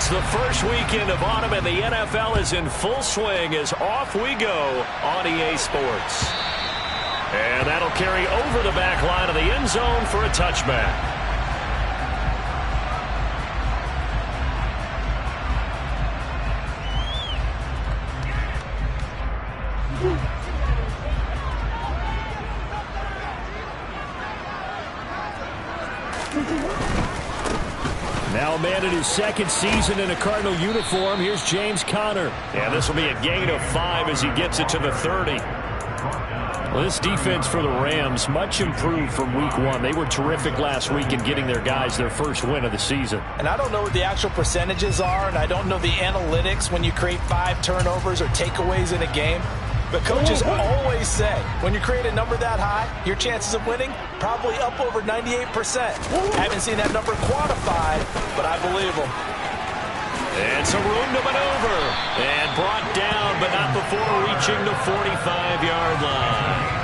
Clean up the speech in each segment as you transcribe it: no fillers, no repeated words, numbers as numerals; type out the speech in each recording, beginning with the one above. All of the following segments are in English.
It's the first weekend of autumn, and the NFL is in full swing as off we go on EA Sports. And that'll carry over the back line of the end zone for a touchback. Now a man in his second season in a Cardinal uniform. Here's James Conner. And this will be a gain of 5 as he gets it to the 30. Well, this defense for the Rams, much improved from week 1. They were terrific last week in getting their guys their first win of the season. And I don't know what the actual percentages are, and I don't know the analytics when you create 5 turnovers or takeaways in a game. But coaches always say, when you create a number that high, your chances of winning probably up over 98%. Haven't seen that number quantified, but I believe them. And some room to maneuver. And brought down, but not before reaching the 45-yard line.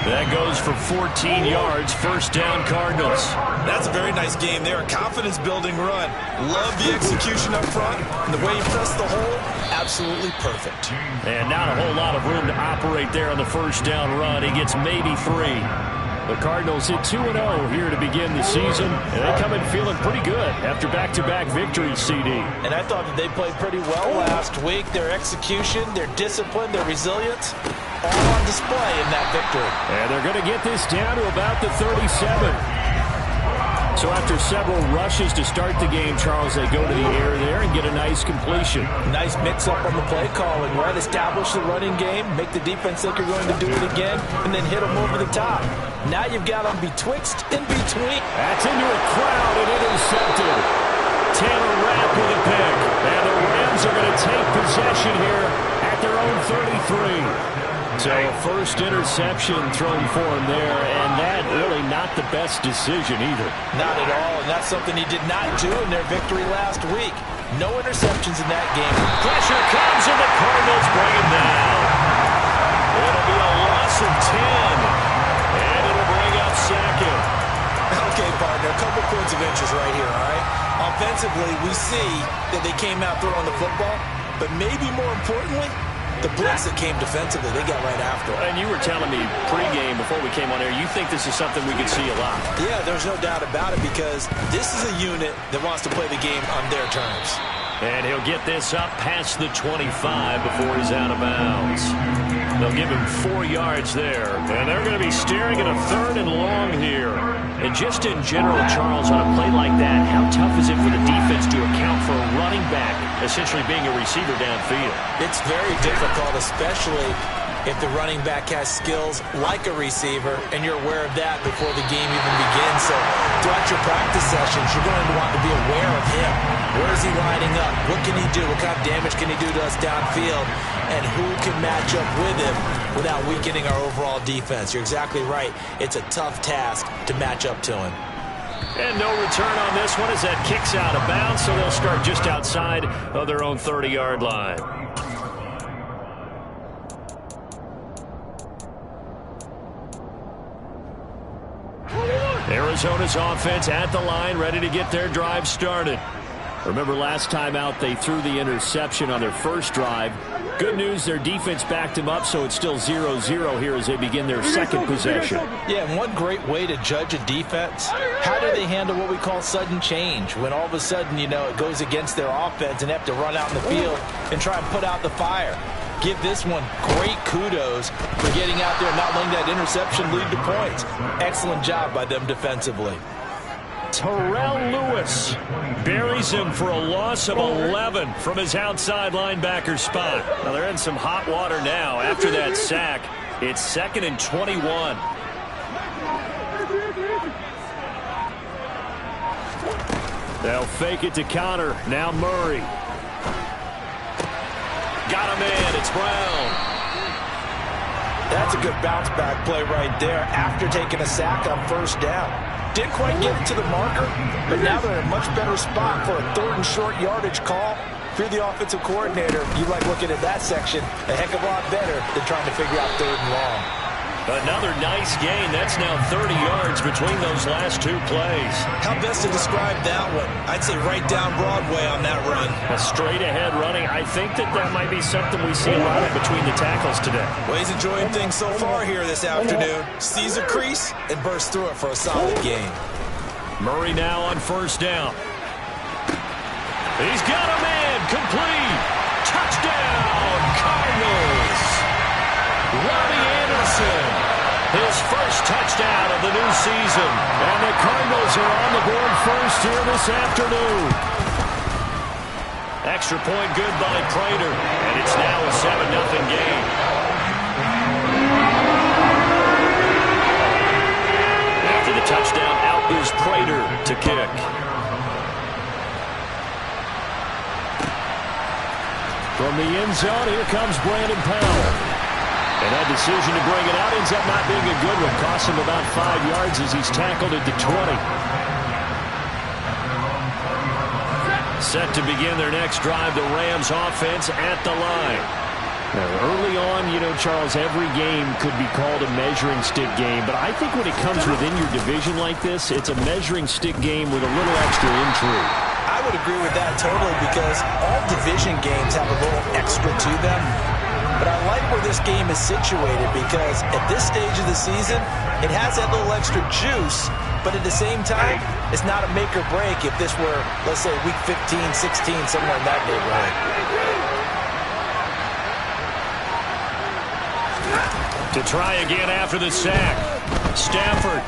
That goes for 14 yards, first down Cardinals. That's a very nice game there. A confidence-building run. Love the execution up front. And the way he pressed the hole, absolutely perfect. And not a whole lot of room to operate there on the first down run. He gets maybe 3. The Cardinals hit 2-0 here to begin the season, and they come in feeling pretty good after back-to-back victories, CD. And I thought that they played pretty well last week. Their execution, their discipline, their resilience, all on display in that victory. And they're going to get this down to about the 37. So after several rushes to start the game, Charles, they go to the air there and get a nice completion. Nice mix-up on the play calling, right? Establish the running game, make the defense think you're going to do it again, and then hit them over the top. Now you've got them betwixt, in between. That's into a crowd and intercepted. Taylor Rapp with a pick. And the Rams are going to take possession here at their own 33. So a first interception thrown for him there, and that really not the best decision either. Not at all, and that's something he did not do in their victory last week. No interceptions in that game. Pressure comes, and the Cardinals bring him down. It'll be a loss of 10, and it'll bring up second. Okay, partner, a couple points of interest right here, all right? Offensively, we see that they came out throwing the football, but maybe more importantly, the blitz that came defensively, they got right after it. And you were telling me pregame before we came on air, you think this is something we could see a lot. Yeah, there's no doubt about it because this is a unit that wants to play the game on their terms. And he'll get this up past the 25 before he's out of bounds. They'll give him 4 yards there. And they're going to be staring at a 3rd and long here. And just in general, Charles, on a play like that, how tough is it for the defense to account for a running back essentially being a receiver downfield? It's very difficult, especially if the running back has skills like a receiver, and you're aware of that before the game even begins. So throughout your practice sessions, you're going to want to be aware of him. Where is he lining up? What can he do? What kind of damage can he do to us downfield? And who can match up with him without weakening our overall defense? You're exactly right. It's a tough task to match up to him. And no return on this one as that kicks out of bounds, so they'll start just outside of their own 30-yard line. Arizona's offense at the line, ready to get their drive started. Remember last time out, they threw the interception on their first drive. Good news, their defense backed him up, so it's still 0-0 here as they begin their second possession. Yeah, and one great way to judge a defense, how do they handle what we call sudden change? When all of a sudden, you know, it goes against their offense and they have to run out in the field and try and put out the fire. Give this one great kudos for getting out there and not letting that interception lead to points. Excellent job by them defensively. Terrell Lewis buries him for a loss of 11 from his outside linebacker spot. Now they're in some hot water now after that sack. It's 2nd and 21. They'll fake it to Conner. Now Murray. Got him in. It's Brown. That's a good bounce back play right there after taking a sack on first down. Didn't quite get it to the marker, but now they're in a much better spot for a 3rd and short yardage call. If you're the offensive coordinator, you like looking at that section a heck of a lot better than trying to figure out 3rd and long. Another nice gain. That's now 30 yards between those last two plays. How best to describe that one? I'd say right down Broadway on that run. A straight-ahead running. I think that might be something we see a lot of between the tackles today. Well, he's enjoying things so far here this afternoon. Sees a crease and bursts through it for a solid gain. Murray now on first down. He's got a man. Complete. Touchdown, Cardinals. Robbie Anderson, his first touchdown of the new season. And the Cardinals are on the board first here this afternoon. Extra point good by Prater, and it's now a 7-0 game. After the touchdown, out is Prater to kick. From the end zone, here comes Brandon Powell. And that decision to bring it out ends up not being a good one. Costs him about 5 yards as he's tackled at the 20. Set to begin their next drive, the Rams offense at the line. Now, early on, you know, Charles, every game could be called a measuring stick game. But I think when it comes within your division like this, it's a measuring stick game with a little extra intrigue. I would agree with that totally because all division games have a little extra to them. But I like where this game is situated because at this stage of the season, it has that little extra juice, but at the same time, it's not a make or break if this were, let's say, week 15, 16, somewhere in that neighborhood. To try again after the sack, Stafford.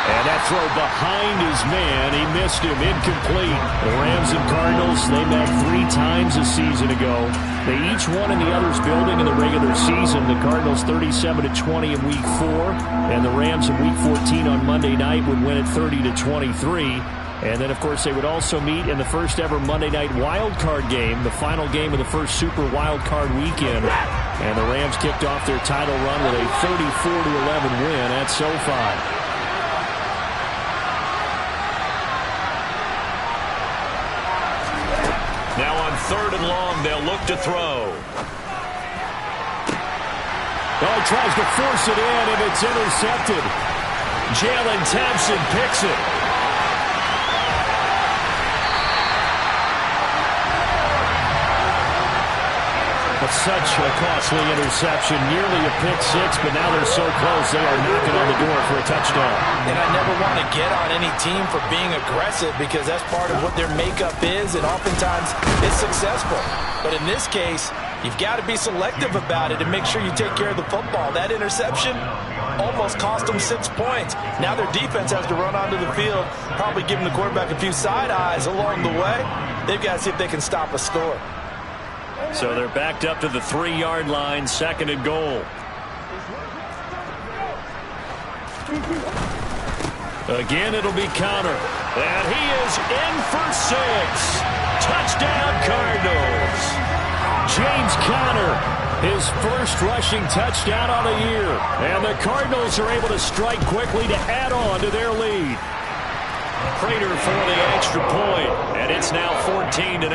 And that throw behind his man, he missed him, incomplete. The Rams and Cardinals, they met 3 times a season ago. They each won in the other's building in the regular season. The Cardinals 37-20 in Week 4, and the Rams in Week 14 on Monday night would win it 30-23. And then, of course, they would also meet in the first ever Monday night wild card game, the final game of the first Super Wild Card weekend. And the Rams kicked off their title run with a 34-11 win at SoFi. Now on 3rd and long, they'll look to throw. Oh, he tries to force it in, and it's intercepted. Jalen Thompson picks it. But such a costly interception, nearly a pick six, but now they're so close they are knocking on the door for a touchdown. And I never want to get on any team for being aggressive because that's part of what their makeup is, and oftentimes it's successful. But in this case, you've got to be selective about it and make sure you take care of the football. That interception almost cost them 6 points. Now their defense has to run onto the field, probably giving the quarterback a few side eyes along the way. They've got to see if they can stop a score. So they're backed up to the 3-yard line, 2nd and goal. Again, it'll be Conner. And he is in for 6. Touchdown, Cardinals. James Conner, his first rushing touchdown on the year. And the Cardinals are able to strike quickly to add on to their lead. Prater for the extra point, and it's now 14-0.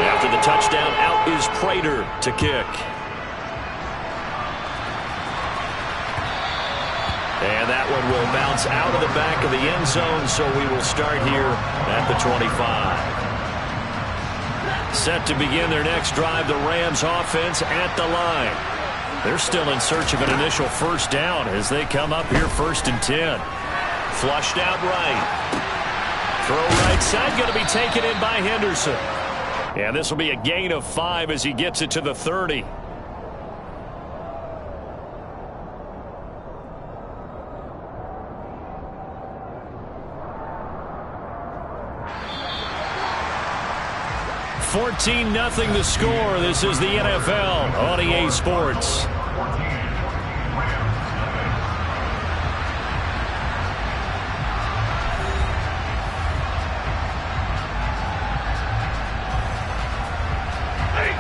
After the touchdown, out is Prater to kick. And that one will bounce out of the back of the end zone, so we will start here at the 25. Set to begin their next drive, the Rams offense at the line. They're still in search of an initial first down as they come up here 1st and 10. Flushed out right. Throw right side, going to be taken in by Henderson. And this will be a gain of 5 as he gets it to the 30. $14-0 the score. This is the NFL on EA Sports.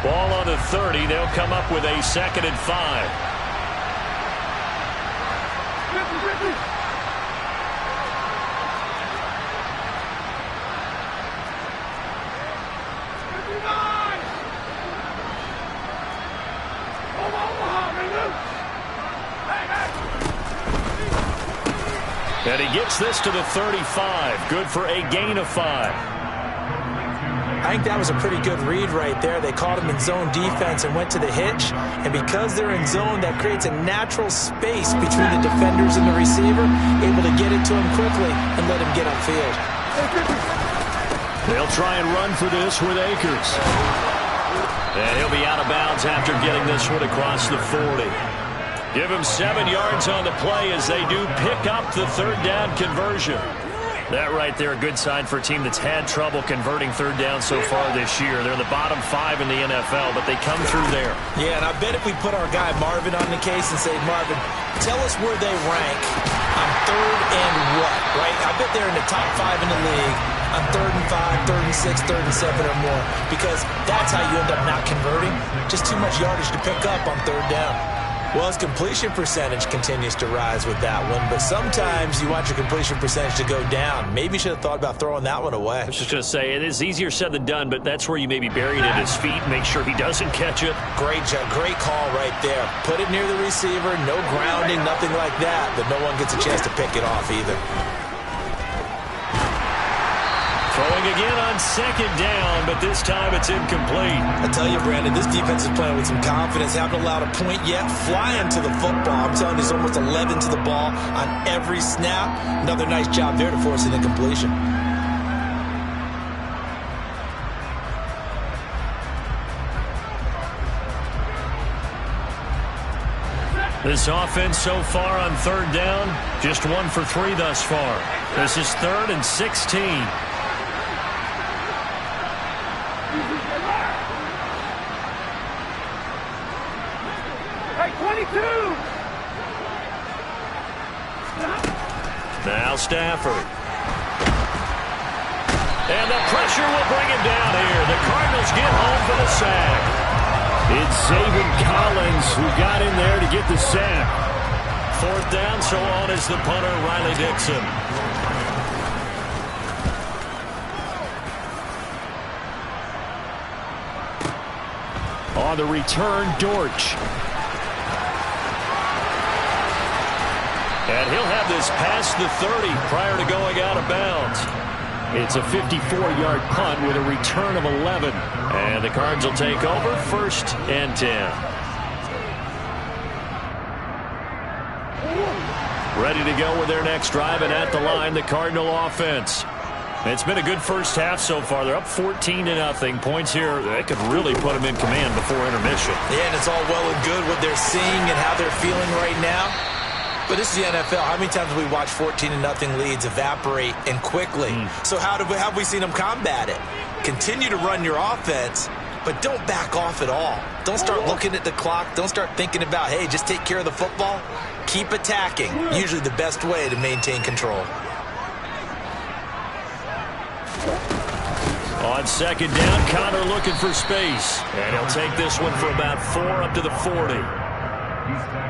Ball on the 30. They'll come up with a 2nd and 5. And he gets this to the 35. Good for a gain of 5. I think that was a pretty good read right there. They caught him in zone defense and went to the hitch. And because they're in zone, that creates a natural space between the defenders and the receiver, able to get it to him quickly and let him get upfield. They'll try and run for this with Akers. And he'll be out of bounds after getting this one across the 40. Give him 7 yards on the play as they do pick up the third down conversion. That right there, a good sign for a team that's had trouble converting third down so far this year. They're in the bottom 5 in the NFL, but they come through there. Yeah, and I bet if we put our guy Marvin on the case and say, Marvin, tell us where they rank on third and what, right? I bet they're in the top 5 in the league on 3rd and 5, 3rd and 6, 3rd and 7 or more, because that's how you end up not converting. Just too much yardage to pick up on third down. Well, his completion percentage continues to rise with that one, but sometimes you want your completion percentage to go down. Maybe you should have thought about throwing that one away. I was just going to say, it is easier said than done, but that's where you maybe bury it at his feet and make sure he doesn't catch it. Great job, great call right there. Put it near the receiver, no grounding, nothing like that, but no one gets a chance to pick it off either. Throwing again on second down, but this time it's incomplete. I tell you, Brandon, this defense is playing with some confidence. Haven't allowed a point yet. Flying to the football. I'm telling you, there's almost 11 to the ball on every snap. Another nice job there to force an incompletion. This offense so far on third down, just 1 for 3 thus far. This is 3rd and 16. Now Stafford. And the pressure will bring him down here. The Cardinals get home for the sack. It's Zaven Collins who got in there to get the sack. 4th down, so on is the punter, Riley Dixon. On the return, Dortch. And he'll have this past the 30 prior to going out of bounds. It's a 54-yard punt with a return of 11. And the Cards will take over 1st and 10. Ready to go with their next drive, and at the line, the Cardinal offense. It's been a good first half so far. They're up 14-0. Points here, they could really put them in command before intermission. Yeah, and it's all well and good what they're seeing and how they're feeling right now. But this is the NFL. How many times have we watched 14-0 leads evaporate and quickly? So how have we seen them combat it? Continue to run your offense, but don't back off at all. Don't start looking at the clock. Don't start thinking about, hey, just take care of the football. Keep attacking. Usually the best way to maintain control. On second down, Connor looking for space. And he'll take this one for about 4 up to the 40.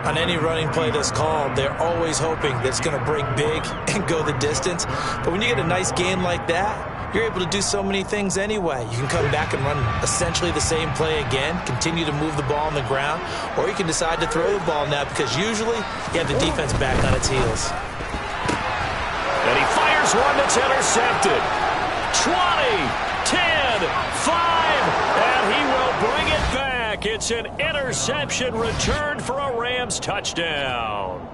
On any running play that's called, they're always hoping that it's going to break big and go the distance. But when you get a nice gain like that, you're able to do so many things anyway. You can come back and run essentially the same play again, continue to move the ball on the ground, or you can decide to throw the ball now because usually you have the defense back on its heels. And he fires one that's intercepted. 20, 10, 5, and he will bring it back. It's an interception returned for a Rams touchdown.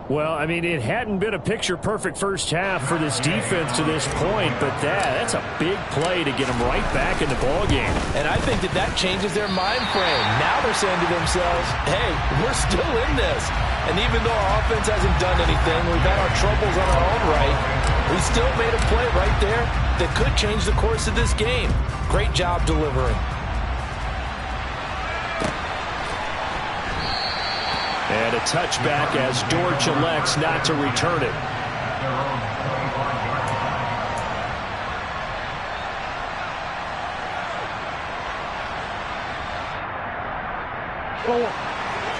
Well, I mean, it hadn't been a picture-perfect first half for this defense to this point, but that's a big play to get them right back in the ballgame. And I think that changes their mind frame. Now they're saying to themselves, hey, we're still in this. And even though our offense hasn't done anything, we've had our troubles on our own right, we still made a play right there that could change the course of this game. Great job delivering. And a touchback as Dortch elects not to return it.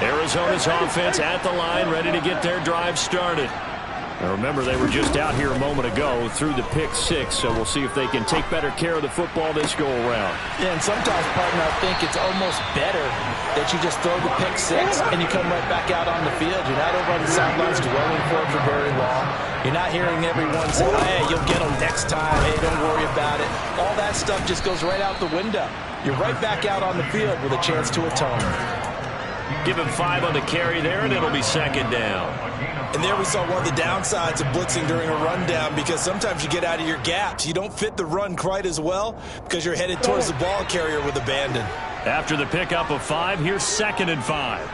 Arizona's offense at the line, ready to get their drive started. Now remember, they were just out here a moment ago through the pick 6, so we'll see if they can take better care of the football this go-around. Yeah, and sometimes, partner, I think it's almost better that you just throw the pick 6 and you come right back out on the field. You're not over on the sidelines dwelling for it for very long. You're not hearing everyone say, oh, hey, you'll get them next time. Hey, don't worry about it. All that stuff just goes right out the window. You're right back out on the field with a chance to atone. Give him 5 on the carry there, and it'll be second down. And there we saw one of the downsides of blitzing during a rundown, because sometimes you get out of your gaps. You don't fit the run quite as well because you're headed towards the ball carrier with abandon. After the pickup of 5, here's 2nd and 5.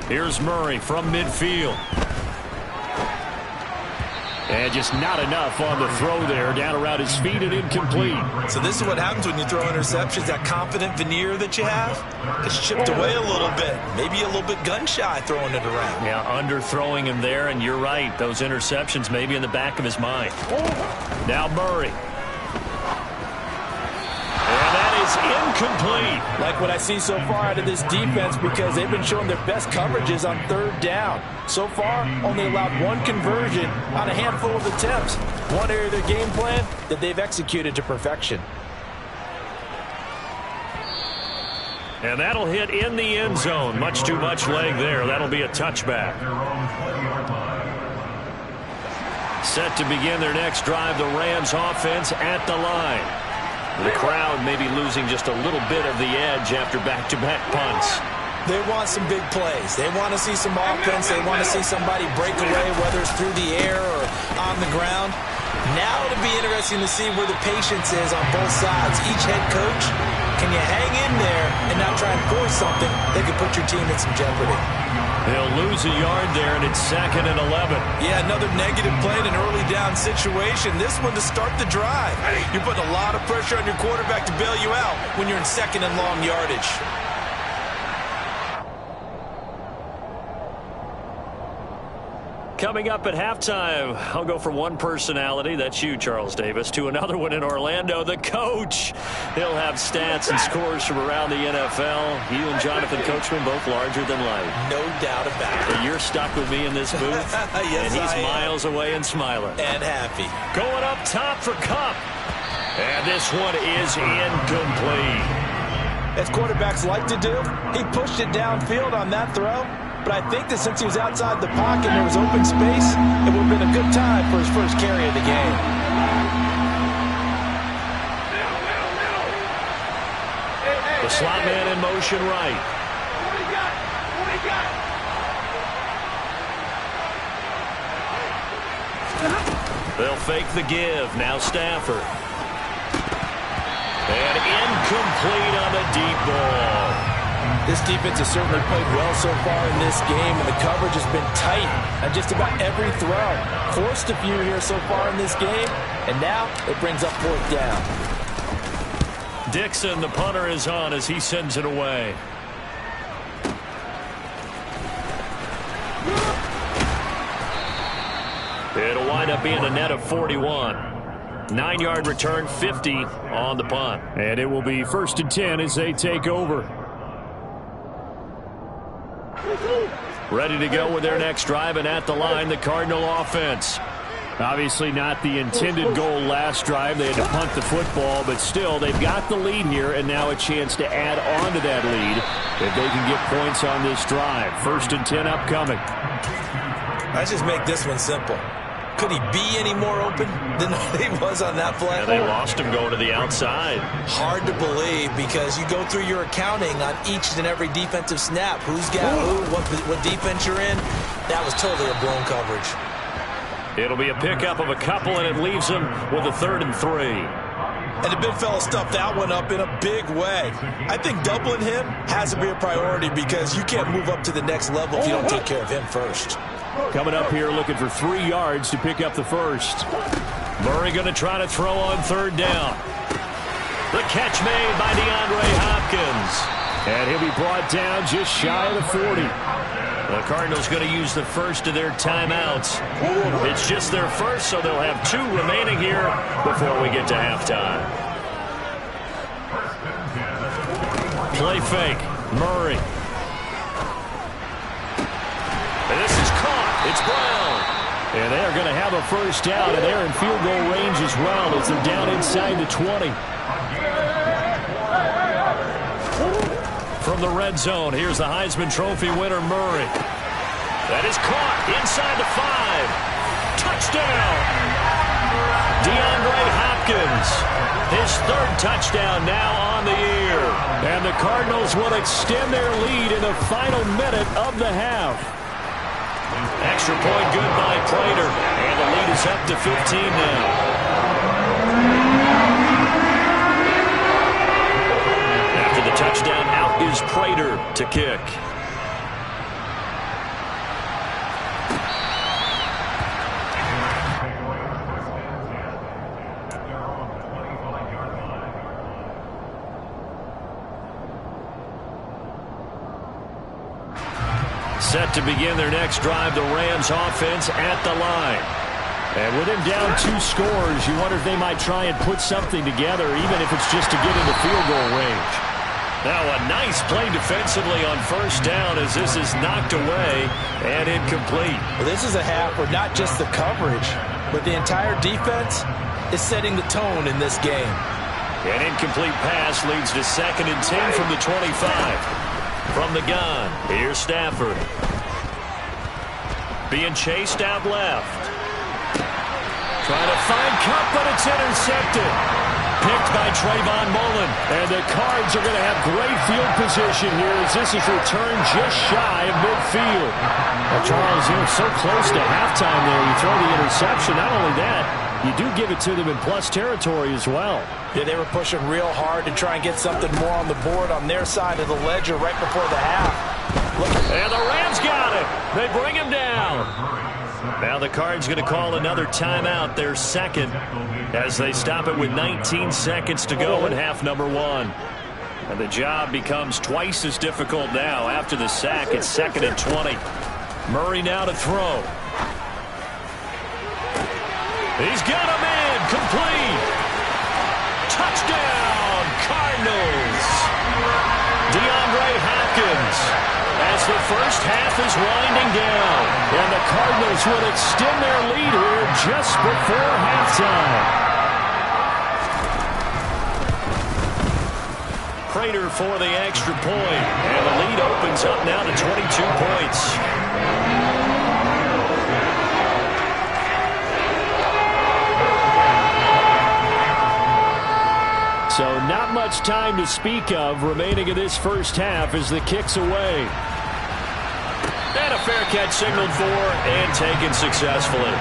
Here's Murray from midfield. And just not enough on the throw there. Down around his feet and incomplete. So this is what happens when you throw interceptions. That confident veneer that you have is chipped away a little bit. Maybe a little bit gun-shy throwing it around. Yeah, underthrowing him there, and you're right. Those interceptions may be in the back of his mind. Now Murray. And that is incomplete. Like what I see so far out of this defense, because they've been showing their best coverages on 3rd down. So far, only allowed 1 conversion on a handful of attempts. One area of their game plan that they've executed to perfection. And that'll hit in the end zone. Much too much leg there. That'll be a touchback. Set to begin their next drive, the Rams offense at the line. The crowd may be losing just a little bit of the edge after back-to-back punts. They want some big plays. They want to see some offense. They want to see somebody break away, whether it's through the air or on the ground. Now it'll be interesting to see where the patience is on both sides. Each head coach, can you hang in there and not try and force something that could put your team in some jeopardy? They'll lose a yard there, and it's 2nd and 11. Yeah, another negative play in an early down situation. This one to start the drive. You're putting a lot of pressure on your quarterback to bail you out when you're in 2nd and long yardage. Coming up at halftime, I'll go from one personality, that's you, Charles Davis, to another one in Orlando, the coach. He'll have stats and scores from around the NFL. You and Jonathan Coachman, both larger than life. No doubt about it. But you're stuck with me in this booth, yes, and he's miles away and smiling. And happy. Going up top for Kupp. And this one is incomplete. As quarterbacks like to do, he pushed it downfield on that throw. But I think that since he was outside the pocket and there was open space, it would have been a good time for his first carry of the game. The slot man in motion right. They'll fake the give. Now Stafford. And incomplete on the deep ball. This defense has certainly played well so far in this game, and the coverage has been tight on just about every throw. Forced a few here so far in this game, and now it brings up 4th down. Dixon, the punter, is on as he sends it away. It'll wind up being a net of 41. 9-yard return, 50 on the punt. And it will be 1st and 10 as they take over. Ready to go with their next drive, and at the line, the Cardinal offense. Obviously not the intended goal last drive. They had to punt the football, but still, they've got the lead here, and now a chance to add on to that lead if they can get points on this drive. 1st and 10 upcoming. Let's just make this one simple. Could he be any more open than he was on that play? Yeah, they lost him going to the outside. Hard to believe, because you go through your accounting on each and every defensive snap. Who's got who, what defense you're in. That was totally a blown coverage. It'll be a pickup of a couple, and it leaves them with a 3rd and 3. And the big fella stuffed that one up in a big way. I think doubling him has to be a priority, because you can't move up to the next level if you don't take care of him first. Coming up here looking for 3 yards to pick up the first. Murray going to try to throw on 3rd down. The catch made by DeAndre Hopkins. And he'll be brought down just shy of the 40. The Cardinals going to use the first of their timeouts. It's just their first, so they'll have 2 remaining here before we get to halftime. Play fake. Murray. And this is caught. It's Brown. And they're going to have a first down, and they're in field goal range as well as they're down inside the 20. from the red zone. Here's the Heisman Trophy winner, Murray. That is caught inside the 5. Touchdown! DeAndre Hopkins. His 3rd touchdown now on the year. And the Cardinals will extend their lead in the final minute of the half. Extra point good by Prater. And the lead is up to 15 now. After the touchdown, out is Prater to kick. Set to begin their next drive, the Rams offense at the line. And with him down 2 scores, you wonder if they might try and put something together, even if it's just to get into field goal range. Now a nice play defensively on first down as this is knocked away and incomplete. Well, this is a half where not just the coverage, but the entire defense is setting the tone in this game. An incomplete pass leads to 2nd and 10 from the 25. From the gun, here's Stafford. Being chased out left. Trying to find Cup, but it's intercepted. Picked by Trayvon Mullen. And the Cards are going to have great field position here as this is returned just shy of midfield. Well, Charles, so close to halftime there. You throw the interception. Not only that, you do give it to them in plus territory as well. Yeah, they were pushing real hard to try and get something more on the board on their side of the ledger right before the half. Look. And the Rams got it. They bring him down. Now the Cards going to call another timeout, their 2nd, as they stop it with 19 seconds to go in half number 1. And the job becomes twice as difficult now after the sack. It's 2nd and 20. Murray now to throw. He's got him in. Complete. Touchdown, Cardinals. DeAndre Hopkins as the first half is winding down. And the Cardinals will extend their lead here just before halftime. Prater for the extra point. And the lead opens up now to 22 points. So not much time to speak of remaining in this first half as the kick's away. And a fair catch signaled for and taken successfully.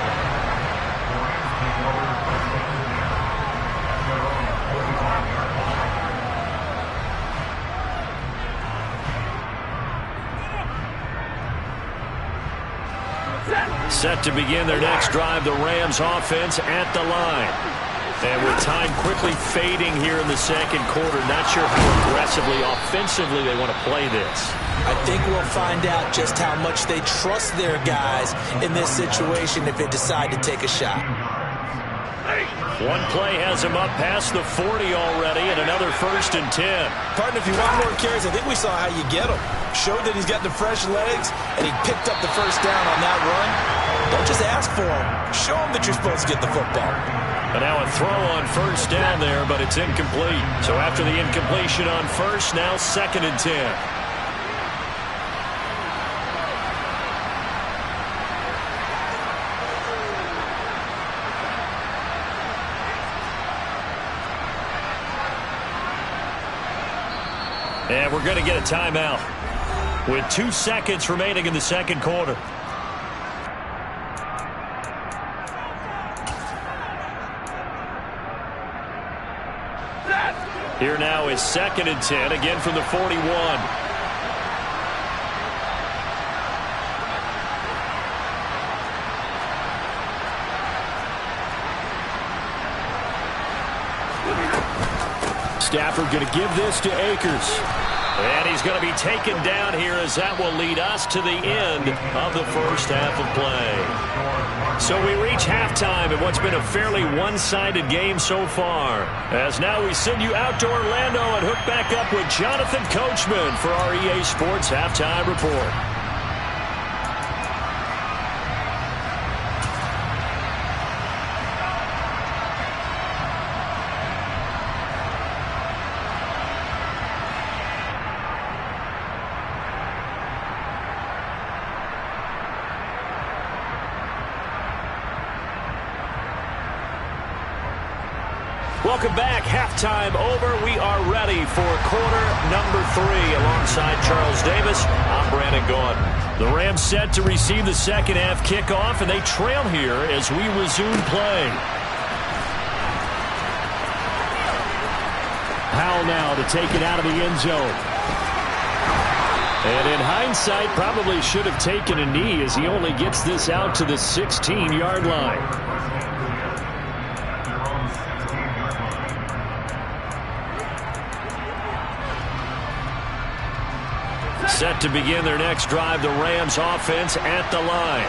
Set to begin their next drive, the Rams offense at the line. And with time quickly fading here in the second quarter, not sure how aggressively, offensively they want to play this. I think we'll find out just how much they trust their guys in this situation if they decide to take a shot. One play has him up past the 40 already, and another 1st and 10. Partner, if you want more carries, I think we saw how you get him. Showed that he's got the fresh legs, and he picked up the first down on that run. Don't just ask for him. Show him that you're supposed to get the football. And now a throw on first down there, but it's incomplete. So after the incompletion on first, now 2nd and 10. And we're going to get a timeout with 2 seconds remaining in the second quarter. Here now is 2nd and 10, again from the 41. Stafford going to give this to Akers. And he's going to be taken down here as that will lead us to the end of the first half of play. So we reach halftime in what's been a fairly one-sided game so far. As now we send you out to Orlando and hook back up with Jonathan Coachman for our EA Sports Halftime Report. Welcome back. Halftime over. We are ready for quarter number 3. Alongside Charles Davis, I'm Brandon Gordon. The Rams set to receive the second half kickoff, and they trail here as we resume play. Powell now to take it out of the end zone. And in hindsight, probably should have taken a knee as he only gets this out to the 16-yard line. Set to begin their next drive, the Rams offense at the line.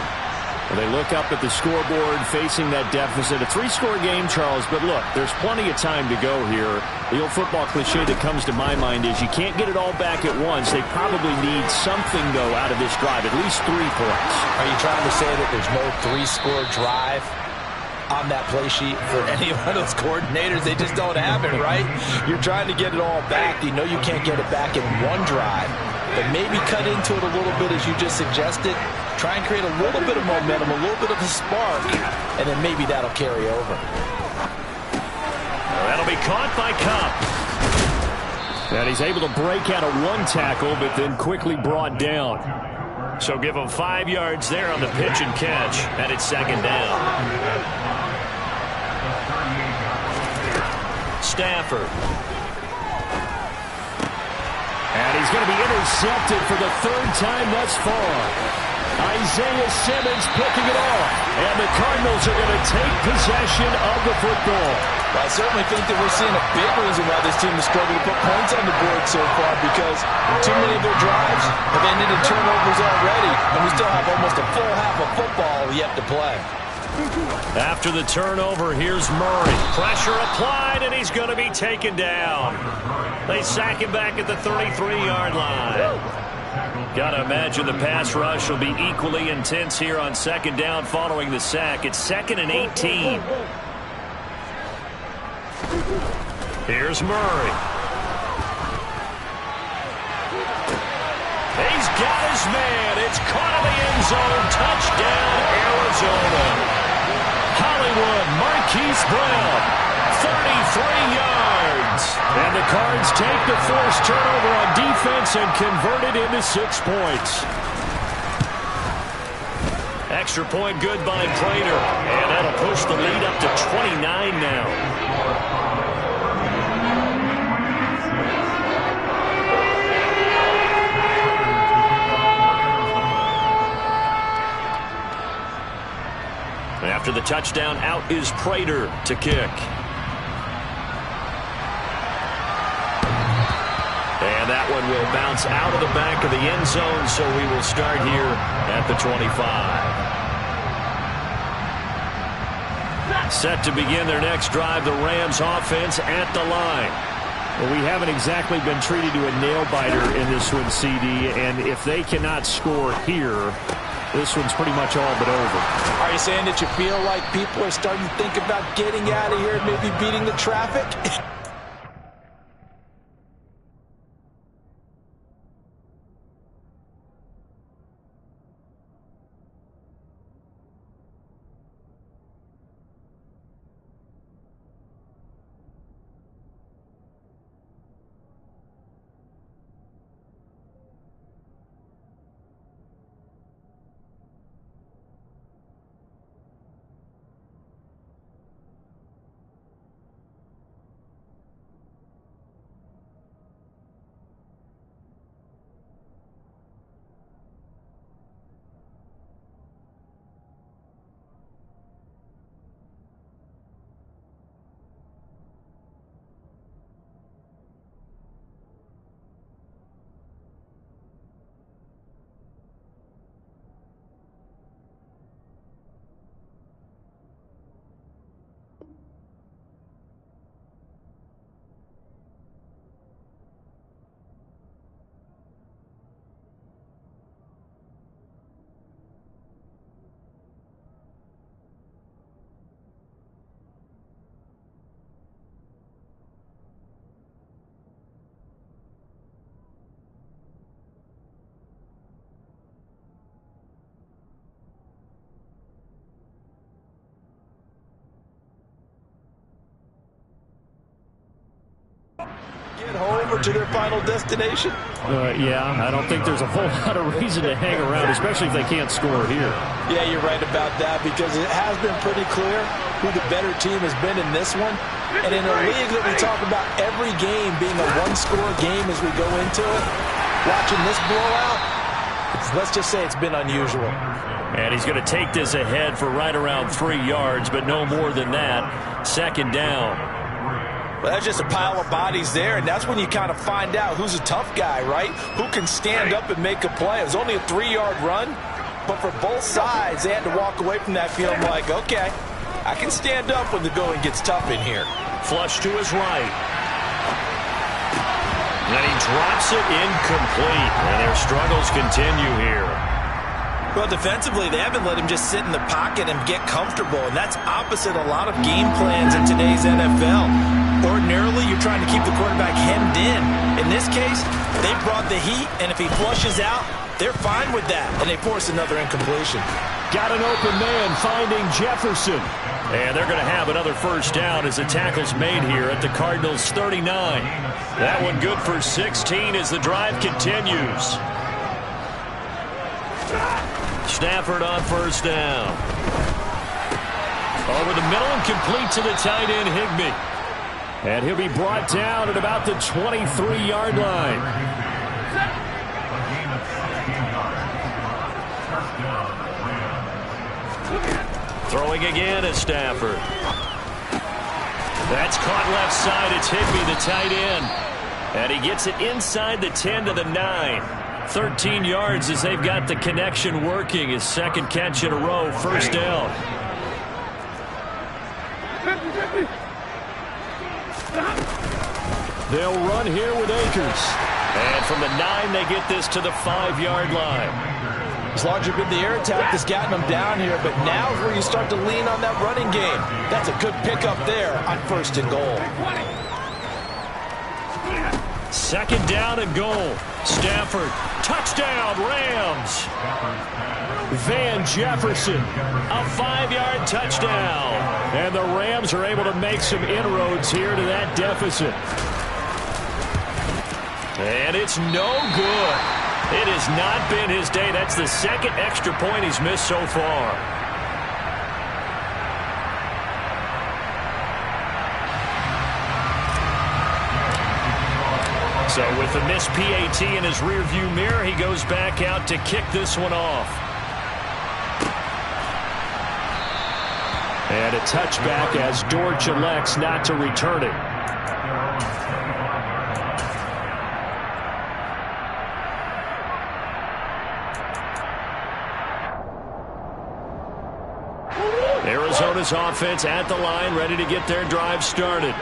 They look up at the scoreboard facing that deficit. A 3-score game, Charles, but look, there's plenty of time to go here. The old football cliche that comes to my mind is you can't get it all back at once. They probably need something, though, out of this drive, at least 3 points. Are you trying to say that there's no 3-score drive on that play sheet for any one of those coordinators? They just don't have it, right? You're trying to get it all back. You know you can't get it back in one drive. But maybe cut into it a little bit as you just suggested. Try and create a little bit of momentum, a little bit of a spark, and then maybe that'll carry over. That'll be caught by Cup. And he's able to break out of 1 tackle, but then quickly brought down. So give him 5 yards there on the pitch and catch, and it's second down. Stafford. And he's going to be intercepted for the 3rd time thus far. Isaiah Simmons picking it off. And the Cardinals are going to take possession of the football. Well, I certainly think that we're seeing a big reason why this team has struggled to put points on the board so far, because too many of their drives have ended in turnovers already, and we still have almost a full half of football yet to play. After the turnover, here's Murray. Pressure applied, and he's going to be taken down. They sack him back at the 33-yard line. Got to imagine the pass rush will be equally intense here on second down following the sack. It's 2nd and 18. Here's Murray. He's got his man. It's caught in the end zone. Touchdown, Arizona. Hollywood, Marquise Brown, 33 yards. And the Cards take the forced turnover on defense and convert it into 6 points. Extra point good by Prater. And that'll push the lead up to 29 now. After the touchdown, out is Prater to kick. And that one will bounce out of the back of the end zone, so we will start here at the 25. Set to begin their next drive, the Rams offense at the line. Well, we haven't exactly been treated to a nail-biter in this one, CD, and if they cannot score here, this one's pretty much all but over. Are you saying that you feel like people are starting to think about getting out of here and maybe beating the traffic? Get home or to their final destination? Yeah, I don't think there's a whole lot of reason to hang around, especially if they can't score here. Yeah, you're right about that, because it has been pretty clear who the better team has been in this one. And in a league that we talk about every game being a one-score game as we go into it, watching this blowout, let's just say it's been unusual. And he's going to take this ahead for right around 3 yards, but no more than that. Second down. Well, that's just a pile of bodies there, and that's when you kind of find out who's a tough guy, right? Who can stand up and make a play. It was only a 3-yard run, but for both sides, they had to walk away from that feeling like, okay, I can stand up when the going gets tough in here. Flush to his right. And he drops it incomplete, and their struggles continue here. Well, defensively, they haven't let him just sit in the pocket and get comfortable, and that's opposite a lot of game plans in today's NFL. Ordinarily, you're trying to keep the quarterback hemmed in. In this case, they brought the heat, and if he flushes out, they're fine with that, and they force another incompletion. Got an open man finding Jefferson. And they're going to have another first down as the tackle's made here at the Cardinals' 39. That one good for 16 as the drive continues. Stafford on first down. Over the middle and complete to the tight end, Higbee. And he'll be brought down at about the 23-yard line. Throwing again is Stafford. That's caught left side. It's Higbee, the tight end. And he gets it inside the 10 to the 9. 13 yards as they've got the connection working. His second catch in a row, first down. They'll run here with Akers. And from the 9, they get this to the 5-yard line. As long as you've been the air attack that's gotten them down here, but now is where you start to lean on that running game. That's a good pickup there on first and goal. Second down and goal. Stafford, touchdown, Rams. Van Jefferson, a 5-yard touchdown. And the Rams are able to make some inroads here to that deficit. And it's no good. It has not been his day. That's the second extra point he's missed so far. So with the missed PAT in his rearview mirror, he goes back out to kick this one off. And a touchback as Dortch elects not to return it. Arizona's offense at the line, ready to get their drive started.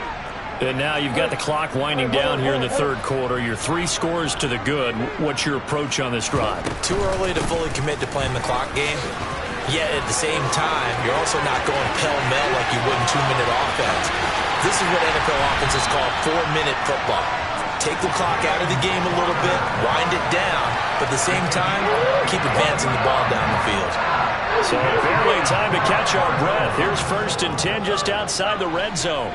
And now you've got the clock winding down here in the third quarter. You're 3 scores to the good. What's your approach on this drive? Too early to fully commit to playing the clock game. Yet at the same time, you're also not going pell-mell like you would in 2-minute offense. This is what NFL offenses call 4-minute football. Take the clock out of the game a little bit, wind it down, but at the same time, keep advancing the ball down the field. So barely time to catch our breath. Here's first and 10 just outside the red zone.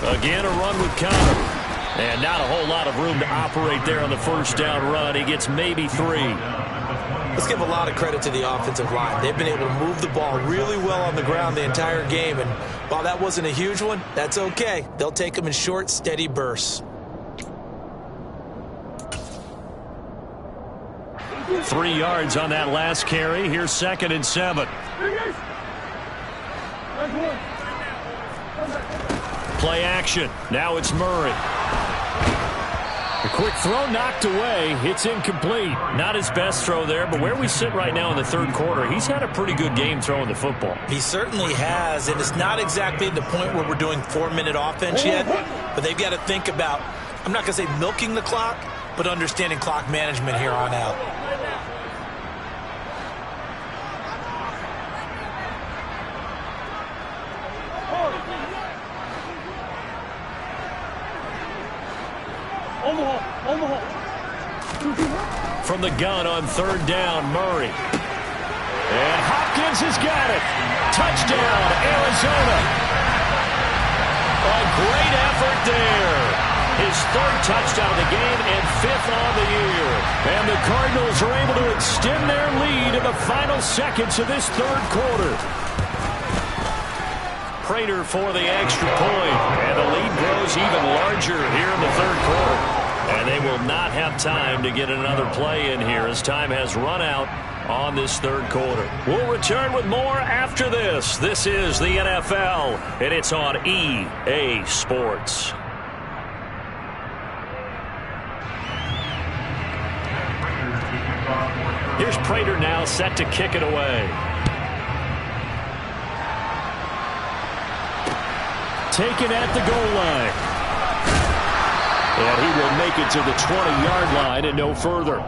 Again, a run with Connor. And not a whole lot of room to operate there on the first down run. He gets maybe 3. Let's give a lot of credit to the offensive line. They've been able to move the ball really well on the ground the entire game. And while that wasn't a huge one, that's okay. They'll take them in short, steady bursts. 3 yards on that last carry. Here's second and 7. Play action. Now it's Murray. A quick throw knocked away. It's incomplete. Not his best throw there, but where we sit right now in the third quarter, he's had a pretty good game throwing the football. He certainly has, and it's not exactly the point where we're doing 4-minute offense yet, but they've got to think about, I'm not going to say milking the clock, but understanding clock management here on out. from the gun on third down. Murray. And Hopkins has got it. Touchdown, Arizona. A great effort there. His third touchdown of the game and fifth on the year. And the Cardinals are able to extend their lead in the final seconds of this third quarter. Prater for the extra point. And the lead grows even larger here in the third quarter. And they will not have time to get another play in here as time has run out on this third quarter. We'll return with more after this. This is the NFL, and it's on EA Sports. Here's Prater now set to kick it away. Taken at the goal line. And he will make it to the 20-yard line and no further.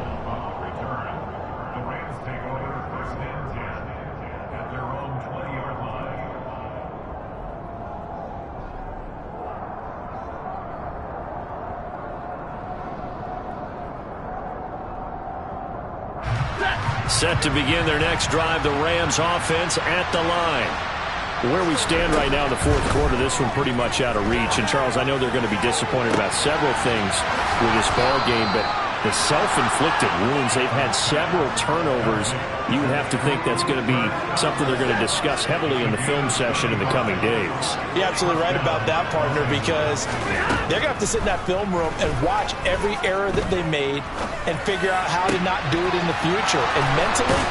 Set to begin their next drive, the Rams offense at the line. Where we stand right now in the fourth quarter, this one pretty much out of reach. And, Charles, I know they're going to be disappointed about several things with this ball game, but the self-inflicted wounds, they've had several turnovers. You would have to think that's going to be something they're going to discuss heavily in the film session in the coming days. You're absolutely right about that, partner, because they're going to have to sit in that film room and watch every error that they made and figure out how to not do it in the future. And mentally,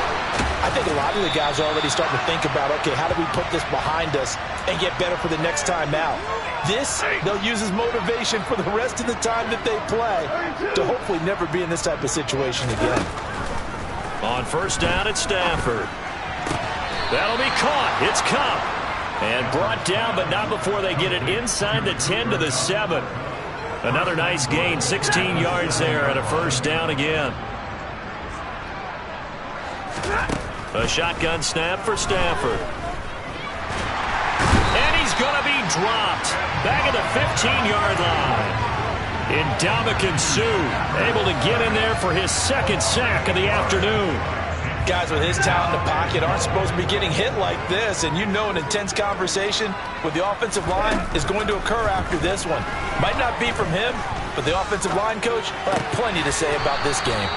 I think a lot of the guys are already starting to think about, okay, how do we put this behind us and get better for the next time out? This, they'll use as motivation for the rest of the time that they play to hopefully never be in this type of situation again. On first down, it's Stafford. That'll be caught. It's Cup. And brought down, but not before they get it inside the 10 to the 7. Another nice gain, 16 yards there at a first down again. A shotgun snap for Stafford. And he's going to be dropped. Back at the 15-yard line. Ndamukong Suh able to get in there for his second sack of the afternoon. Guys with his talent in the pocket aren't supposed to be getting hit like this, and you know an intense conversation with the offensive line is going to occur after this one. Might not be from him, but the offensive line coach will have plenty to say about this game.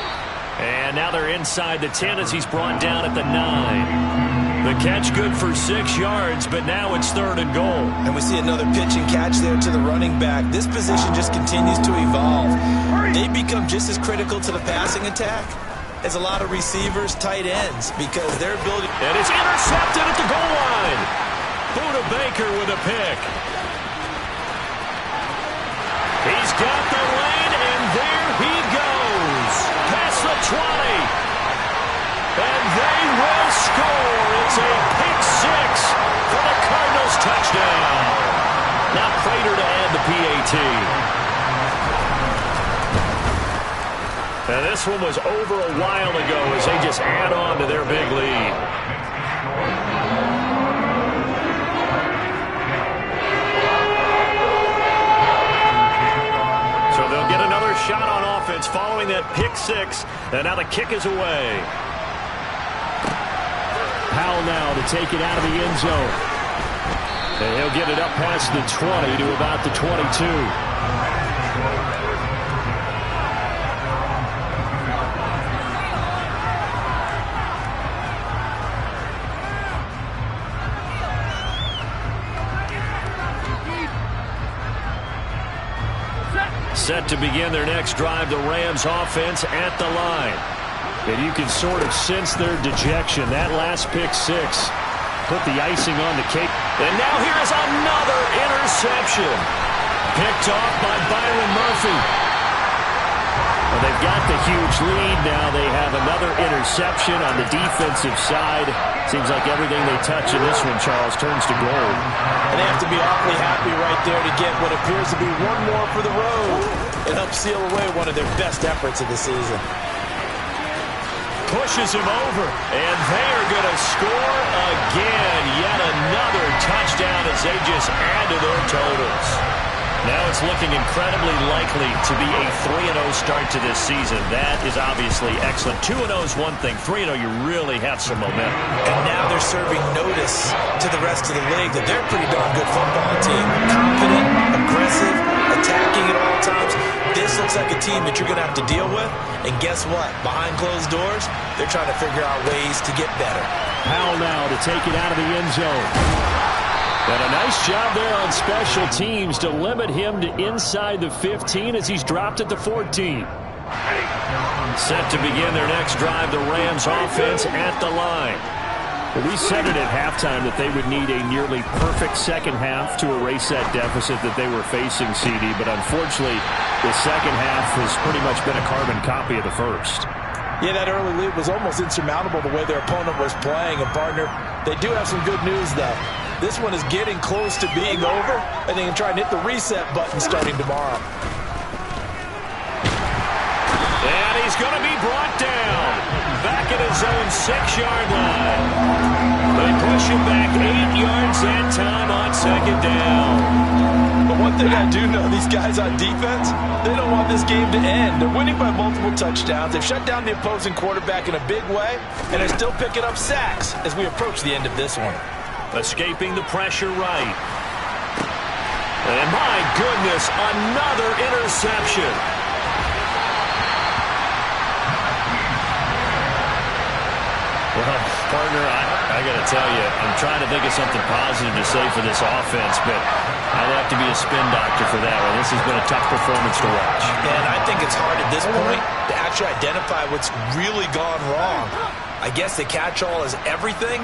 And now they're inside the 10 as he's brought down at the 9. The catch good for 6 yards, but now it's third and goal. And we see another pitch and catch there to the running back. This position just continues to evolve. They become just as critical to the passing attack as a lot of receivers, tight ends, because their ability... And it's intercepted at the goal line. Buda Baker with a pick. He's got the lane, and there he goes. Past the 20. And they will score. It's a pick six for the Cardinals touchdown. Now Prater to add the PAT. And this one was over a while ago as they just add on to their big lead. So they'll get another shot on offense following that pick six. And now the kick is away. Powell now to take it out of the end zone. And he'll get it up past the 20 to about the 22. Set to begin their next drive, the Rams offense at the line. And you can sort of sense their dejection. That last pick six put the icing on the cake. And now here's another interception. Picked off by Byron Murphy. Well, they've got the huge lead now. They have another interception on the defensive side. Seems like everything they touch in this one, Charles, turns to gold. And they have to be awfully happy right there to get what appears to be one more for the road. It helps seal away one of their best efforts of the season. Pushes him over, and they are going to score again. Yet another touchdown as they just add to their totals. Now it's looking incredibly likely to be a 3-0 start to this season. That is obviously excellent. 2-0 is one thing. 3-0, you really have some momentum. And now they're serving notice to the rest of the league that they're a pretty darn good football team. Confident, aggressive, attacking at all times. This looks like a team that you're going to have to deal with. And guess what? Behind closed doors, they're trying to figure out ways to get better. Powell now to take it out of the end zone. And a nice job there on special teams to limit him to inside the 15 as he's dropped at the 14. Set to begin their next drive, the Rams offense at the line. Well, we said it at halftime that they would need a nearly perfect second half to erase that deficit that they were facing, CD. But unfortunately, the second half has pretty much been a carbon copy of the first. Yeah, that early lead was almost insurmountable the way their opponent was playing. And, partner, they do have some good news, though. This one is getting close to being over, and they can try and hit the reset button starting tomorrow. And he's going to be brought down. Back at his own 6-yard line. They push him back 8 yards that time on second down. But one thing I do know, these guys on defense, they don't want this game to end. They're winning by multiple touchdowns. They've shut down the opposing quarterback in a big way, and they're still picking up sacks as we approach the end of this one. Escaping the pressure right. And my goodness, another interception. Well, partner, I got to tell you, I'm trying to think of something positive to say for this offense, but I'd have to be a spin doctor for that one. This has been a tough performance to watch. And I think it's hard at this point to actually identify what's really gone wrong. I guess the catch-all is everything.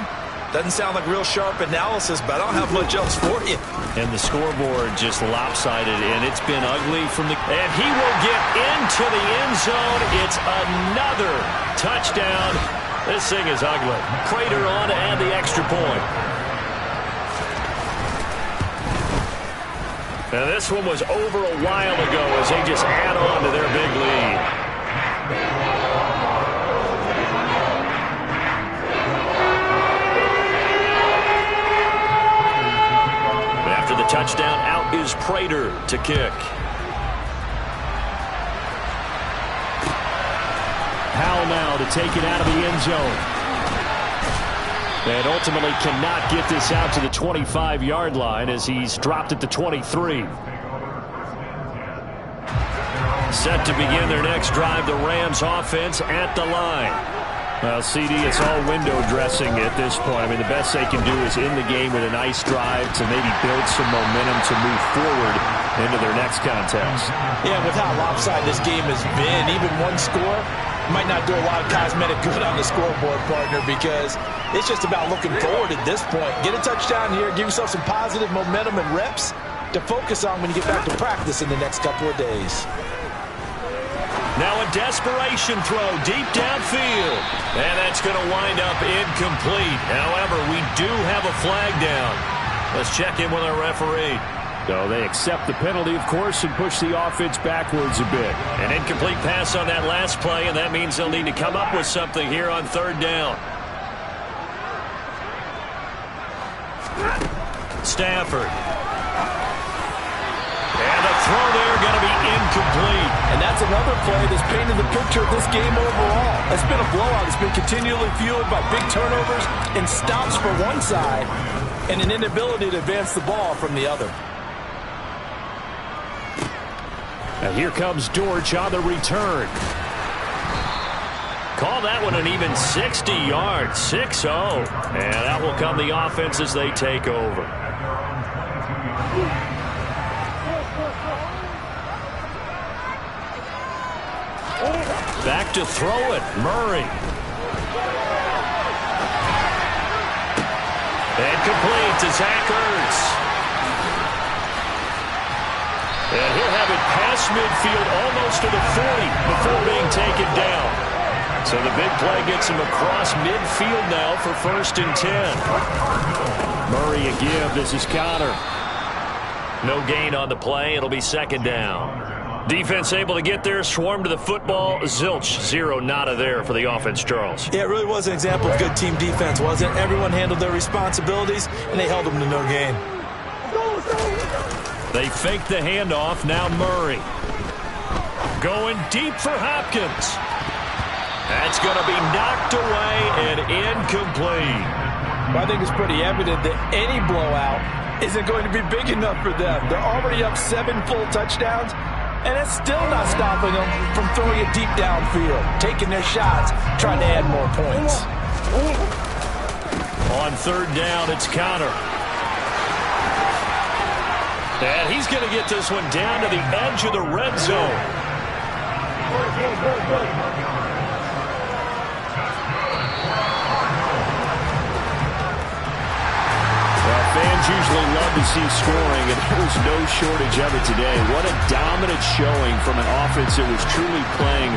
Doesn't sound like real sharp analysis, but I don't have much else for you. And the scoreboard just lopsided, and it's been ugly from the... And he will get into the end zone. It's another touchdown. This thing is ugly. Prater on to add the extra point. And this one was over a while ago as they just add on to their big lead. Touchdown, out is Prater to kick. Powell now to take it out of the end zone. And ultimately cannot get this out to the 25-yard line as he's dropped at the 23. Set to begin their next drive, the Rams offense at the line. Well, CD, it's all window dressing at this point. I mean, the best they can do is in the game with a nice drive to maybe build some momentum to move forward into their next contest. Yeah, with how lopsided this game has been, even one score might not do a lot of cosmetic good on the scoreboard, partner, because it's just about looking forward at this point. Get a touchdown here, give yourself some positive momentum and reps to focus on when you get back to practice in the next couple of days. Now a desperation throw deep downfield. And that's going to wind up incomplete. However, we do have a flag down. Let's check in with our referee. So they accept the penalty, of course, and push the offense backwards a bit. An incomplete pass on that last play, and that means they'll need to come up with something here on third down. Stafford. And the throw there going to be incomplete. And that's another play that's painted the picture of this game overall. It's been a blowout. It's been continually fueled by big turnovers and stops for one side and an inability to advance the ball from the other. And here comes Dortch on the return. Call that one an even 60 yards, 6-0. And that will come the offense as they take over. Back to throw it, Murray. And complete to Zach Ertz. And he'll have it past midfield almost to the 40 before being taken down. So the big play gets him across midfield now for 1st and 10. Murray again, this is Connor. No gain on the play, it'll be 2nd down. Defense able to get there, swarm to the football. Zilch, 0 nada there for the offense, Charles. Yeah, it really was an example of good team defense, wasn't it? Everyone handled their responsibilities, and they held them to no gain. They fake the handoff. Now Murray. Going deep for Hopkins. That's going to be knocked away and incomplete. I think it's pretty evident that any blowout isn't going to be big enough for them. They're already up 7 full touchdowns, and it's still not stopping them from throwing it deep downfield, taking their shots, trying to add more points. On third down, it's Connor. And he's going to get this one down to the edge of the red zone. Well, fans usually love to see scoring, and there was no shortage of it today. What a dominant showing from an offense that was truly playing